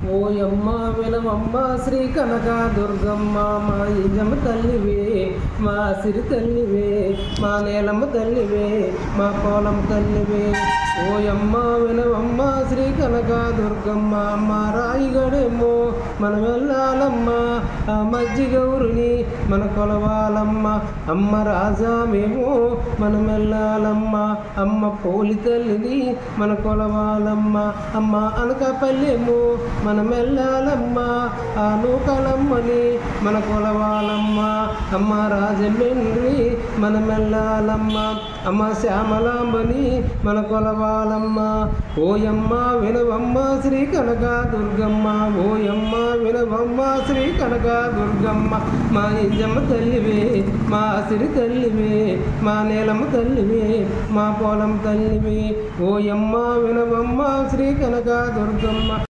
ఓయమ్మ వినవమ్మ శ్రీ కనక దుర్గమ్మ మా ఇంజమ్మ తల్లివే, మా సిరి తల్లివే, మా నేలమ్మ తల్లివే, మా పోలమ్మ తల్లివే. ఓయమ్మ వినవమ్మ శ్రీ కనక దుర్గమ్మ మా రాయిగడేమో మనం వెళ్ళాలమ్మ, ఆ మజ్జి గౌరుని మన కొలవాలమ్మ. అమ్మ రాజా మేము మనం వెళ్ళాలమ్మ, అమ్మ పోలి తల్లిని మన కొలవాలమ్మ. అమ్మ అనకాపల్లేమో మనం వెళ్ళాలమ్మ, ఆ నూకలమ్మని మన కొలవాలమ్మ. అమ్మ రాజమండ్రి మనం వెళ్ళాలమ్మ, అమ్మ శ్యామలాంబని మన కొలవాలమ్మ. ఓయమ్మ వినవమ్మ శ్రీ కనక దుర్గమ్మ, ఓయమ్మ వినవమ్మ శ్రీ కనక దుర్గమ్మ. మా ఇంజమ్మ తల్లివే, మా సిరి తల్లివే, మా నేలమ్మ తల్లివే, మా పొలం తల్లివే. ఓయమ్మ వినవమ్మ శ్రీ కనక దుర్గమ్మ.